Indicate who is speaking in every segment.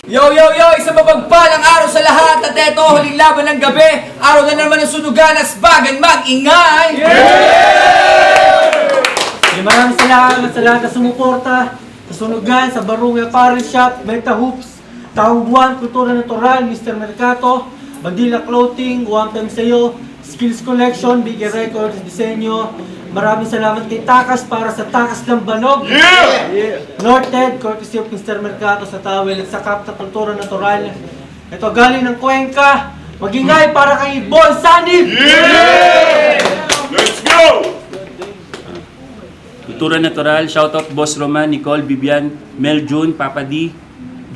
Speaker 1: Yo, yo, yo! Isang mapagpalang araw sa lahat at eto, huling laban ng gabi. Araw na naman ng sunugan, asbagan, mag-ingay!
Speaker 2: Maraming salamat sa lahat na sumuporta sa sunugan, sa Barunga Apparel Shop, Meta Hoops, Taong Buwan, Kultura Natural, Mr. Mercato, Bandila Clothing, One Time Sa'yo, Skills Collection, Bigger Records, Disenyo. Maraming salamat kay Takas para sa Takas ng Banog. Norted, courtesy of Mr. Mercato sa towel at sa Kapta Kultura Natural. Ito galing ng Cuenca. Magingay para kay Boy Sanib!
Speaker 3: Let's go!
Speaker 4: Kultura Natural, shoutout Boss Roman, Nicole, Vivian, Mel June, Papa D,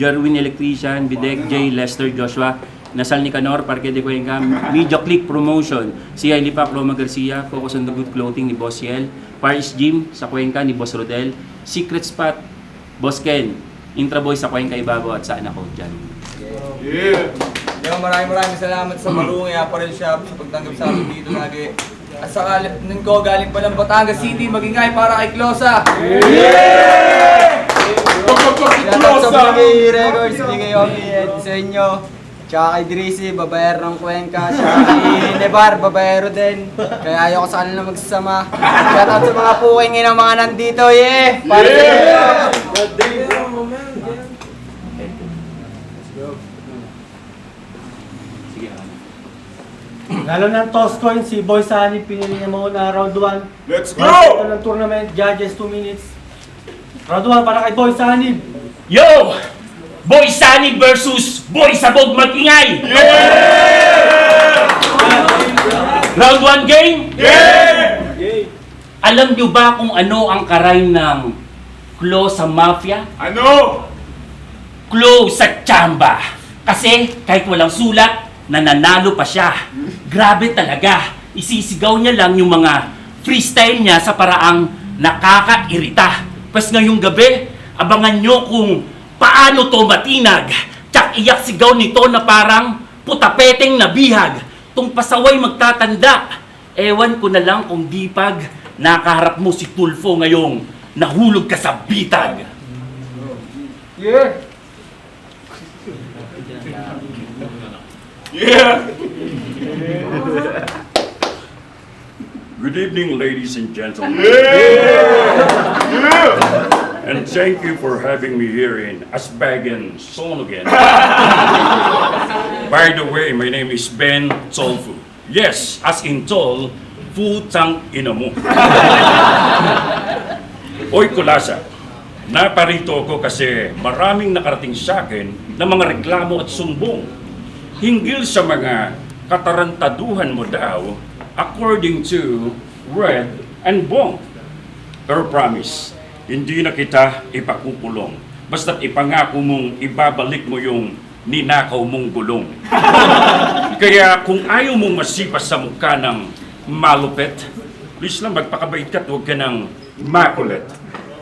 Speaker 4: Jerwin Electrician, Bidek, J, Lester, Joshua, Nasal Nicanor, Parque de Cuenca, Media Click Promotion, si Lipac, Roma Garcia, Focus on the Good Clothing ni Boss Yel, Paris Gym sa Cuenca ni Boss Rodel, Secret Spot, Boss Ken, Intraboy sa Cuenca Ibabaw at sa anak ko dyan.
Speaker 1: Yo, maraming salamat sa Barunga Apparel Shop sa pagtanggap sa amin dito lagi. At sa kalipnin ko, galing pa ng Batangas City, magingay para kay Closa!
Speaker 5: Shoutout sa Bigay Records, Bigay Omi, Disenyo, tsaka kay Drizzy, babaero ng Cuenca, tsaka kay Nevar, babaero din. Kaya ayoko sa kanila magsasama. Shoutout sa mga puking ng mga nandito, Para sa inyo!
Speaker 2: Lalo ng toss coin, si Boy Sanib, pinili niya muna round 1.
Speaker 3: Let's go!
Speaker 2: Ito ng tournament, judges 2 minutes. Round 1 para kay Boy Sanib.
Speaker 4: Yo! Boy Sunny versus Boy Sabog Mag-ingay! Round 1 game? Alam nyo ba kung ano ang karay ng Klo sa Mafia?
Speaker 3: Ano?
Speaker 4: Klo sa Chamba. Kasi kahit walang sulat, nananalo pa siya. Grabe talaga. Isisigaw niya lang yung mga freestyle niya sa paraang nakakairita. Pas ngayong gabi, abangan nyo kung paano to matinag. Tsak iyak sigaw nito na parang putapeteng nabihag. Tung pasaway magtatanda. Ewan ko na lang kung di pag nakaharap mo si Tulfo ngayong nahulog ka sa bitag.
Speaker 3: Yeah!
Speaker 6: Good evening, ladies and gentlemen, and thank you for having me here in Asbagan, Sonogan. By the way, my name is Ben Tolfu. Yes, as in tol, putang ina mo. Oy, Kulasa, naparito ako kasi maraming nakarating sa akin na mga reklamo at sumbong hinggil sa mga katarantaduhan mo daw according to Red and Bong. Pero promise, hindi na kita ipakukulong. Basta't ipangako mong ibabalik mo yung ninakaw mong gulong. Kaya kung ayaw mong masipas sa mukha ng malupet, please lang magpakabait ka at huwag ka ng makulit.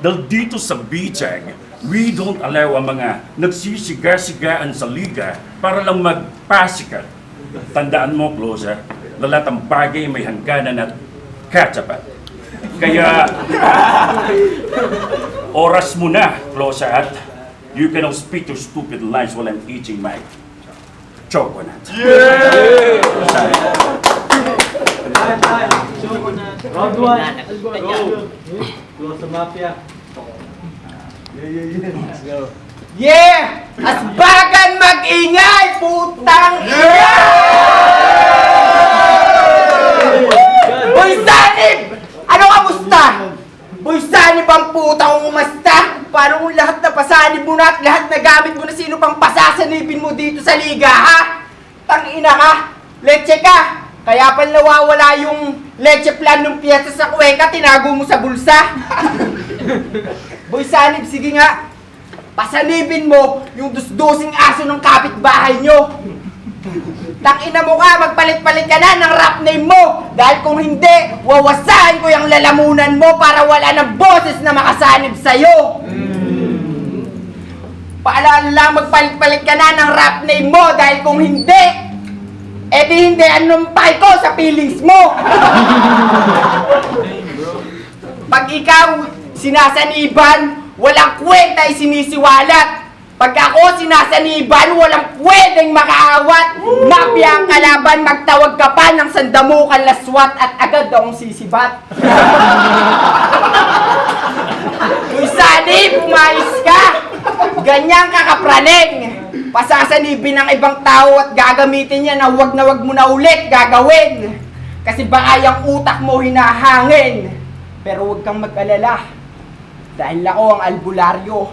Speaker 6: Dahil dito sa bitag, we don't allow ang mga nagsisiga-sigaan sa liga para lang magpasikat. Tandaan mo, Closa, na lahat ng bagay may hangganan at katapat. Kaya, oras mo na, Closa, at you cannot speak your stupid lines while I'm eating my chocolate.
Speaker 2: Round 1. Close sa Mafia.
Speaker 5: Asbagan mag-ingay, putang ina! Boy Sanib! Ano kamusta? Boy Sanib ang putang umasta! Paano kung lahat na pasanib mo na at lahat na gamit mo na sino pang pasasanibin mo dito sa liga, ha? Tangina ka! Leche ka! Kaya pa nawawala yung leche plan ng piyesta sa Cuenca, tinago mo sa bulsa! Boy Sanib, sige nga! Pasanibin mo yung dusdusing aso ng kapitbahay nyo! Tangina mo ka, magpalit-palit ka na ng rap name mo! Dahil kung hindi, wawasahin ko yung lalamunan mo para wala ng boses na makasanib sa'yo! Paalala lang, magpalit-palit ka na ng rap name mo dahil kung hindi, edi hindi anong pay ko sa feelings mo! Pag ikaw sinasaniban, walang kwenta ay sinisiwalat. Pag ako sinasaniban, walang pwedeng makaawat. Mafia ang kalaban, magtawag ka pa ng sandamukan laswat at agad akong sisibat. Uy, Sani, pumayos ka! Ganyan ka kapraning! Pasasanibin ng ibang tao at gagamitin niya na wag mo na ulit gagawin. Kasi baka yung utak mo hinahangin. Pero huwag kang mag-alala. Dahil ako ang albularyo.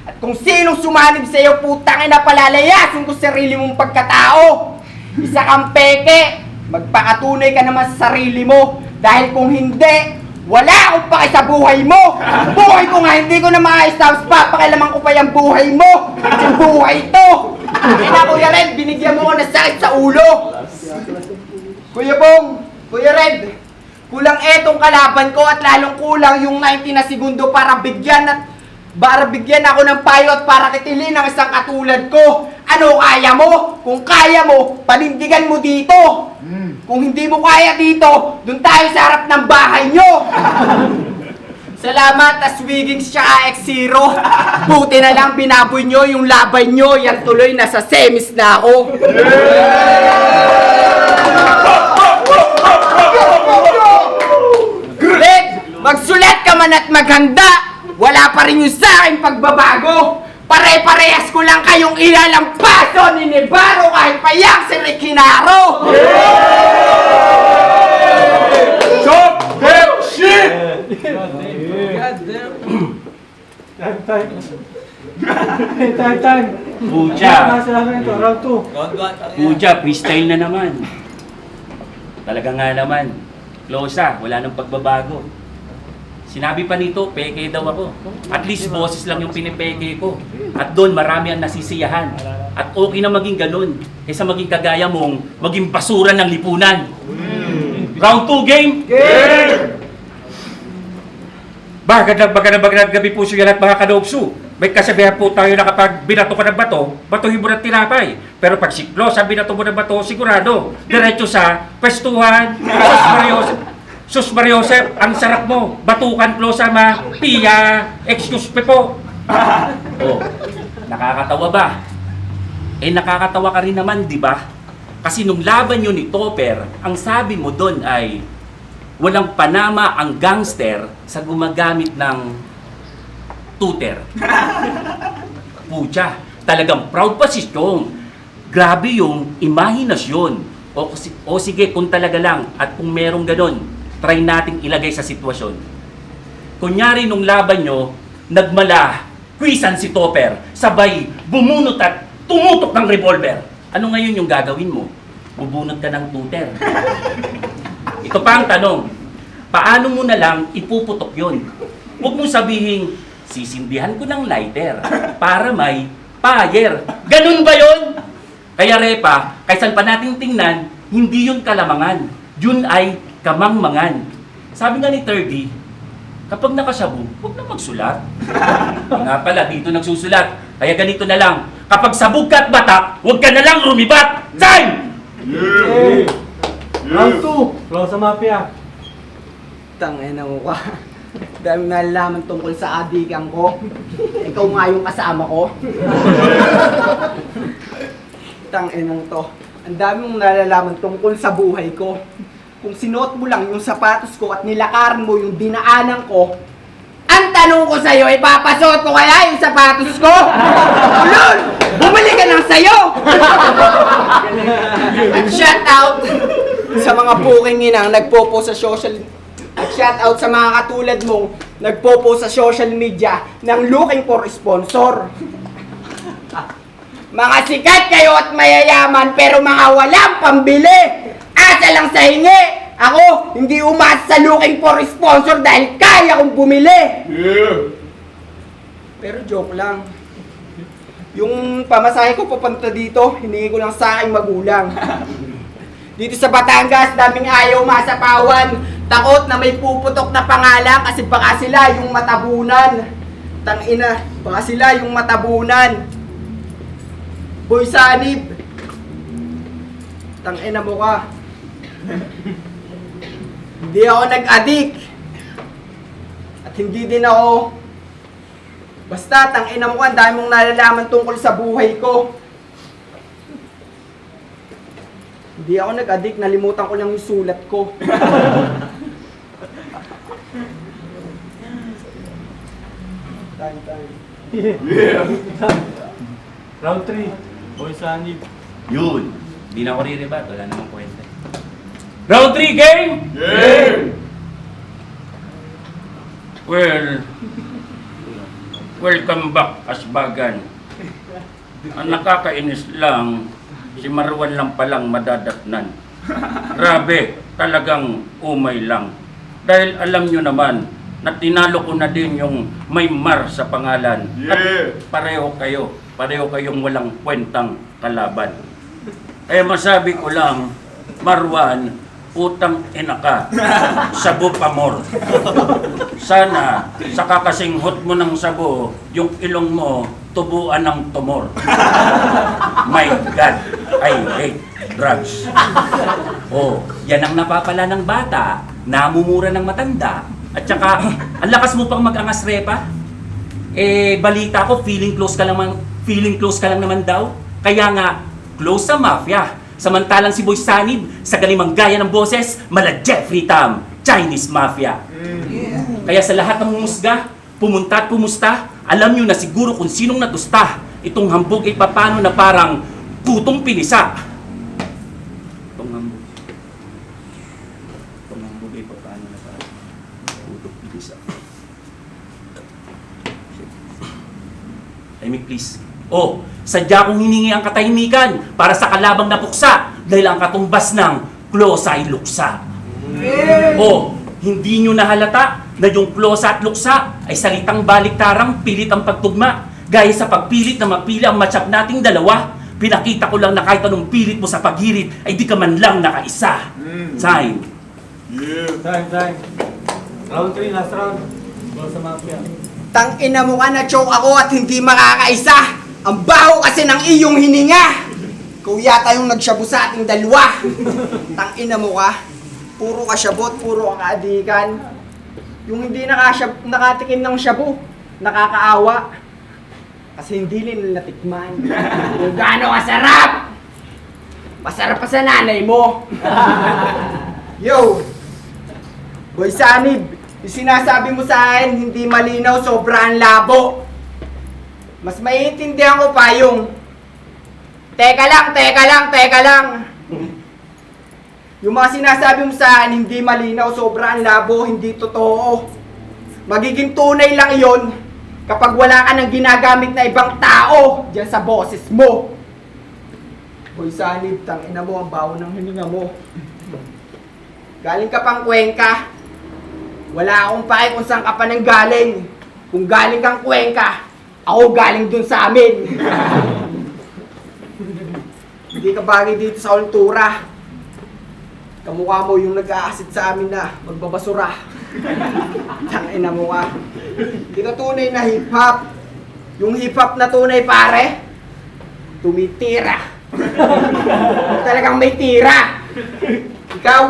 Speaker 5: At kung sinong sumanib sa'yo, putang ina, palalayasin ko sarili mong pagkatao. Isa kang peke, magpakatunay ka naman sa sarili mo. Dahil kung hindi, wala akong pake sa buhay mo. Buhay ko nga, hindi ko na maayos, tapos papakilaman ko pa yung buhay mo. At yung buhay ito. Ina, Kuya Red, binigyan mo ko ng sakit sa ulo. Kuya Bong, Kuya Red, kulang etong kalaban ko at lalong kulang yung 90 na segundo para bigyan ako ng payo at para kitilin ang isang katulad ko. Ano kaya mo? Kung kaya mo, panindigan mo dito. Kung hindi mo kaya dito, dun tayo sa harap ng bahay nyo. Salamat, Aswiging siya X0. Buti na lang binaboy nyo yung laban nyo. Yan tuloy, nasa semis na ako. Red, magsulat ka man at maghanda. Wala pa rin yung sa akin pagbabago. Pare-parehas ko lang kayong ilalampaso ni Navarro kahit pa yang si Rick Hinaro.
Speaker 3: Shut that shit!
Speaker 2: Time.
Speaker 4: Pucha.
Speaker 2: Salamat ito, round 2.
Speaker 4: Pucha, freestyle na naman. Talaga nga naman. Close wala nang pagbabago. Sinabi pa nito, peke daw ako. At least boses lang yung pinipeke ko. At doon marami ang nasisiyahan. At okay na maging ganun. Kaysa maging kagaya mong maging basura ng lipunan. Round 2 game!
Speaker 6: Bagad gabi po siya lahat mga kanoobsu. May kasabihan po tayo na kapag binato ka ng bato, batuhin mo ng tinapay. Pero pag siklo sa binato mo ng bato, sigurado, diretso sa pwestuhan, Sus Mariosep, ang sarap mo. Batukan Klosa ma, Pia, excuse me po. Oh, nakakatawa ba? Eh nakakatawa ka rin naman, di ba? Kasi nung laban nyo ni Topper, ang sabi mo doon ay walang panama ang gangster sa gumagamit ng tutor. Pucha, talagang proud pa si Chong. Grabe yung imahinasyon. O sige, kung talaga lang at kung merong ganon, try nating ilagay sa sitwasyon. Kunyari nung laban nyo, nagmala, kwisan si Topper, sabay bumunot at tumutok ng revolver. Ano ngayon yung gagawin mo? Bubunot ka ng tutor. Ito pa ang tanong, paano mo na lang ipuputok yun? Huwag mong sabihin, sisindihan ko ng lighter para may fire. Ganun ba yun? Kaya Repa, kaysan pa nating tingnan, hindi yun kalamangan. Yun ay kamangmangan. Sabi nga ni Terdy, kapag nakasabu, huwag na magsulat. Nga pala, dito nagsusulat. Kaya ganito na lang, kapag sabog ka at batak, huwag ka na lang rumibat. Time!
Speaker 2: Round 2, round sa mafia.
Speaker 5: Tangina mo ka. Dami nalalaman tungkol sa adikan ko. Ikaw nga yung kasama ko. Tanginang to. Ang dami mong nalalaman tungkol sa buhay ko. Kung sinuot mo lang yung sapatos ko at nilakaran mo yung dinaanan ko, ang tanong ko sa'yo, ipapasuot ko kaya yung sapatos ko? Ulol! Bumili ka ng sayo! At shout out sa mga puking inang nagpo-post sa social. At shout out sa mga katulad mong nagpo-post sa social media ng looking for sponsor. Mga sikat kayo at mayayaman pero mga walang pambili. Asa lang sa hingi. Ako, hindi umasa sa looking for sponsor dahil kaya kong bumili. Pero joke lang. Yung pamasahe ko papunta dito, hiningi ko lang sa aking magulang. Dito sa Batangas, daming ayaw masapawan. Takot na may puputok na pangalan kasi baka sila yung matabunan. Tangina, baka sila yung matabunan. Boy Sanib, tangina mo ka. Hindi ako nag-addict. At hindi din ako Basta, tangina mo ka, ang dami mong nalalaman tungkol sa buhay ko. Hindi ako nag-addict, nalimutan ko lang yung sulat ko. Time.
Speaker 2: Round 3. Boy Sanib.
Speaker 4: Yun. Hindi na ako re-rebat. Wala namang kwenta. Round 3, game!
Speaker 3: Game!
Speaker 6: Well, welcome back, Asbagan. Ang nakakainis lang, si Marwan lang palang madadatnan. Grabe, talagang umay lang. Dahil alam nyo naman, na tinalo ko na din yung may Mar sa pangalan. At pareho kayong walang kwentang kalaban. Kaya masabi ko lang, Marwan, utang ina ka, sabo pamor. Sana, sa kakasinghot mo ng sabo, yung ilong mo, tubuan ng tumor. My God, I hate drugs.
Speaker 4: Oh, yan ang napapala ng bata, namumura ng matanda, at saka, ang lakas mo pang mag-angas repa. Eh, balita ko, feeling close ka lang naman daw. Kaya nga, close sa mafia. Samantalang si Boy Sanib, sa galimang gaya ng boses, mala Jeffrey Tam, Chinese Mafia. Kaya sa lahat ng humusga, pumunta at pumusta, alam nyo na siguro kung sinong natusta. Itong hambog ay papano na parang tutong pinisa. Itong hambog ay papano na parang tutong pinisa. Tahimik please. Oh, sadya kong hiningi ang katahimikan para sa kalabang napuksa dahil ang katumbas ng klosa ay luksa. Oh, hindi nyo nahalata na yung klosa at luksa ay salitang baliktarang pilit ang pagtugma. Gaya sa pagpilit na mapili ang matchup nating dalawa, pinakita ko lang na kahit anong pilit mo sa paghirit ay di ka man lang nakaisa. Time.
Speaker 2: Time. Round 3, last round. Boy sa Mafia.
Speaker 5: Tangina mo ka, na-choke ako at hindi makakaisa. Ang baho kasi ng iyong hininga. Ikaw yata yung nagsyabu sa ating dalawa. Tangina mo ka. Puro ka syabot, puro ka kaadikan. Yung hindi nakatikim ng syabu, nakakaawa. Kasi hindi nila natikman. Kung gaano kasarap! Masarap pa sa nanay mo. Yo! Boy Sanib, yung sinasabi mo sa akin, hindi malinaw, sobrang labo. Mas maiintindihan ko pa yung teka lang. Yung mga sinasabi mo sa akin, hindi malinaw, sobrang labo, hindi totoo. Magiging tunay lang yon kapag wala ka nang ginagamit na ibang tao dyan sa boses mo. Boy Sanib, tangina mo, ang baho ng hininga mo. Galing ka pang Cuenca. Wala akong pake kung saan ka pa nang galing. Kung galing kang Cuenca, ako galing dun sa amin. Hindi ka bagay dito sa kultura. Kamukha mo yung nag-aasit sa amin na magbabasura. Tangina mo ka. Hindi ka tunay na hip-hop. Yung hip-hop na tunay pare, tumitira. Talagang may tira. Ikaw,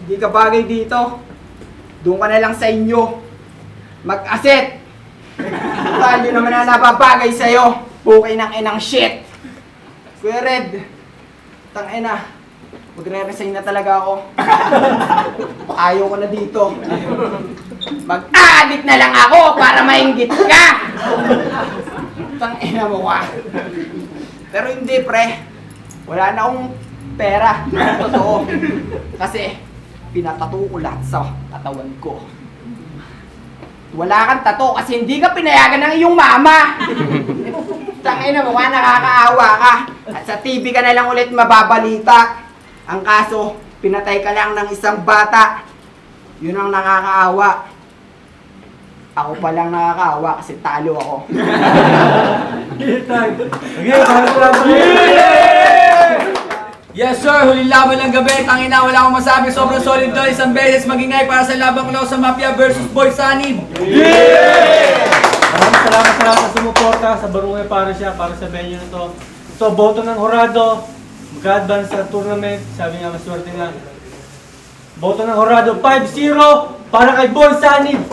Speaker 5: hindi ka bagay dito. Doon ka na lang sa inyo. Mag-aset. Tayo naman na napapagay sa'yo. Pukay ng inang shit. Kuya Red, tangina, magre-resign na talaga ako. Ayaw ko na dito. Mag-addict na lang ako para mainggit ka. Tangina mo ka. Pero hindi pre. Wala na akong pera. Totoo. Kasi pinatato ko lahat sa katawan ko. Wala kang tato kasi hindi ka pinayagan ng iyong mama. Tangina mo ka, nakakaawa ka. At sa TV ka na lang ulit mababalita. Ang kaso, pinatay ka lang ng isang bata. Yun ang nakakaawa. Ako pa lang nakakaawa kasi talo ako.
Speaker 2: Time. Okay, salamat.
Speaker 1: Yes sir, huling laban ng gabi. Tangina, wala akong masabi. Sobrang solid to. Isang beses magingay para sa labang Klosa Mafia versus Boy Sanib.
Speaker 2: Maraming salamat sa lahat na sumuporta sa Barangay Parisya para sa venue na to. Ito, boto ng Horado. Mag-advance sa tournament. Sabi nga, maswerte nga. Boto ng Horado, 5-0 para kay Boy Sanib.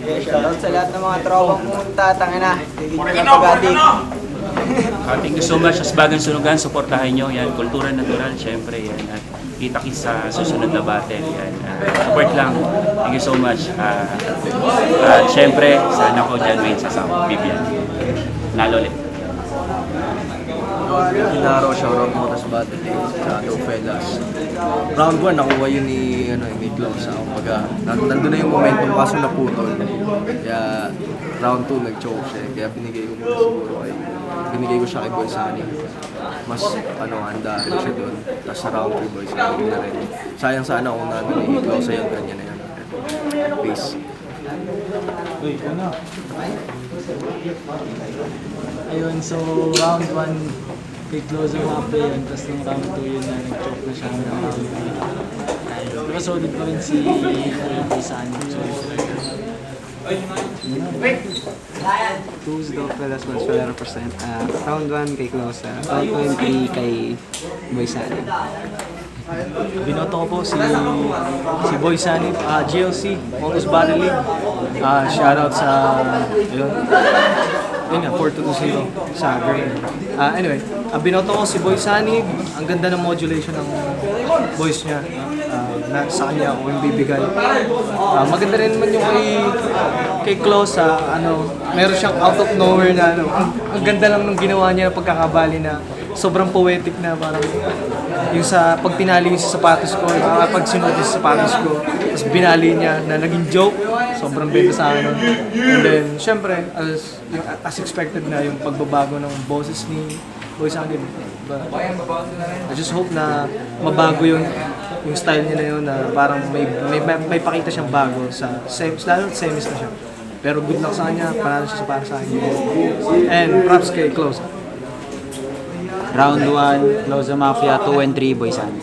Speaker 5: Shoutout sa lahat ng mga tropang pumunta. Tangina. Tigil nyo ng pag-adik.
Speaker 4: Thank you so much. As Bagang Sunugan, supportahan nyo. Yan, Kultura Natural, syempre. Yan. At kita-kits sa susunod na battle. Yan. Support lang. Thank you so much. At syempre, sana ko dyan may sasama. Bibian. Nalo ulit.
Speaker 7: Inaro, shoutout mo tas battle day sa Two Fellas. Round 1 nakuha yun ni Klaus. Kumbaga, nandun na yung momentum kaso naputol. Kaya round 2 nag-choke siya. Kaya binigay ko muna siguro binigay ko siya kay Boy Sunny. Mas handa rin siya doon. Tapos sa round 3 Boy Sunny na rin. Sayang sana kung nandun ni Klaus sa yung kanya na yan. Peace.
Speaker 8: Ayun, so round 1 kay close ang mga play yun, tapos nung round 2 yun na nag-choke na siya ng round 3. Pero solid pa rin si Sani.
Speaker 9: Who's the fellas was well represent? Round 1 kay Close, round 3 kay Boy Sani.
Speaker 8: Binoto ko po si Boy Sani, GLC, Mongos Battle League. Shoutout sa, yun nga, 4-2-0 sa Green. Anyway, binoto ko si Boy Sani. Ang ganda ng modulation ng voice niya. Sa kanya ako yung bibigay. Maganda rin naman yung kay Klaus, meron siyang out of nowhere na ang ganda lang nung ginawa niya na pagkakabali na sobrang poetic na parang yung sa pag pinali yung sa sapatos ko, pag sinuot yung sa sapatos ko, tapos binali niya na naging joke, sobrang benta sa akin. And then, syempre, as expected na yung pagbabago ng boses ni Boy Sani. I just hope na mabago yung style niya na yun, na parang may pakita siyang bago sa lalo at semis na siya. Pero good luck sa kanya, panalo siya para sa akin. And props kay Close.
Speaker 9: Round 1, Close Mafia, 2 and 3, Boy Sani.